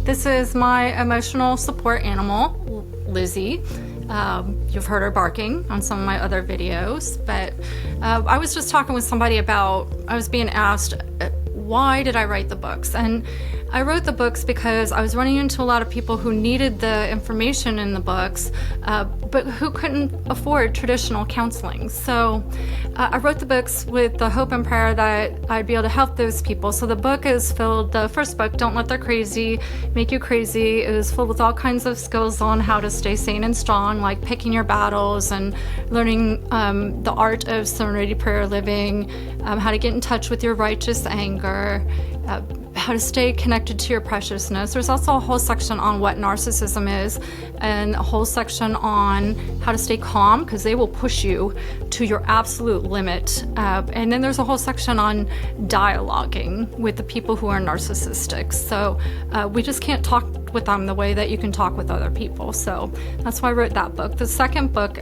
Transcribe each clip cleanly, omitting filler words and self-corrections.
This is my emotional support animal, Lizzie. You've heard her barking on some of my other videos, but I was just talking with somebody about, I was being asked, why did I write the books? And I wrote the books because I was running into a lot of people who needed the information in the books, but who couldn't afford traditional counseling. So I wrote the books with the hope and prayer that I'd be able to help those people. So the book is filled, the first book, Don't Let Their Crazy Make You Crazy, is filled with all kinds of skills on how to stay sane and strong, like picking your battles and learning the art of Serenity Prayer living, how to get in touch with your righteous anger, how to stay connected to your preciousness. There's also a whole section on what narcissism is, and a whole section on how to stay calm, because they will push you to your absolute limit. And then there's a whole section on dialoguing with the people who are narcissistic. So we just can't talk with them the way that you can talk with other people. So that's why I wrote that book. The second book,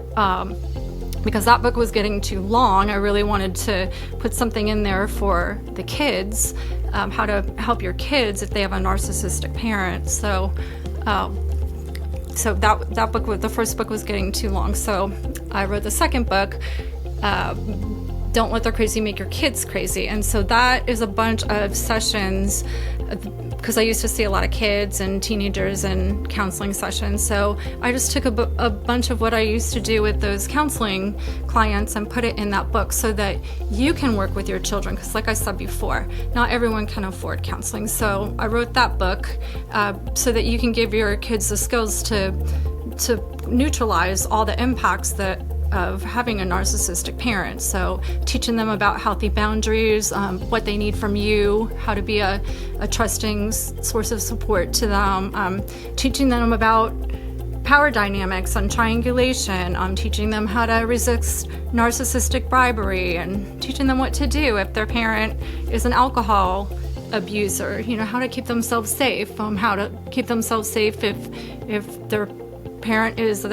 because that book was getting too long, I really wanted to put something in there for the kids, how to help your kids if they have a narcissistic parent. So that book, the first book was getting too long, so I wrote the second book, Don't Let Their Crazy Make Your Kids Crazy. And so that is a bunch of sessions, because I used to see a lot of kids and teenagers in counseling sessions. So I just took a bunch of what I used to do with those counseling clients and put it in that book so that you can work with your children. Because like I said before, not everyone can afford counseling. So I wrote that book so that you can give your kids the skills to neutralize all the impacts of having a narcissistic parent. So teaching them about healthy boundaries, what they need from you, how to be a trusting source of support to them, teaching them about power dynamics and triangulation, teaching them how to resist narcissistic bribery, and teaching them what to do if their parent is an alcohol abuser, how to keep themselves safe, how to keep themselves safe if their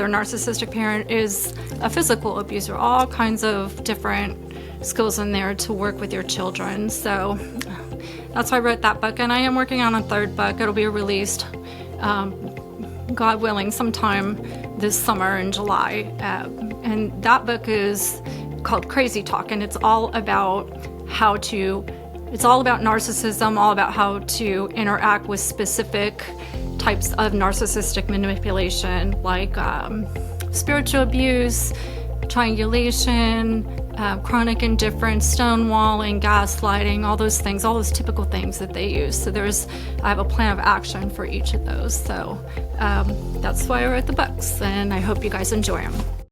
narcissistic parent is a physical abuser. All kinds of different skills in there to work with your children. So that's why I wrote that book, and I am working on a third book. It'll be released, God willing, sometime this summer in July. And that book is called Crazy Talk, and it's all about narcissism, all about how to interact with specific types of narcissistic manipulation, like spiritual abuse, triangulation, chronic indifference, stonewalling, gaslighting, all those things, all those typical things that they use. So I have a plan of action for each of those. So that's why I wrote the books, and I hope you guys enjoy them.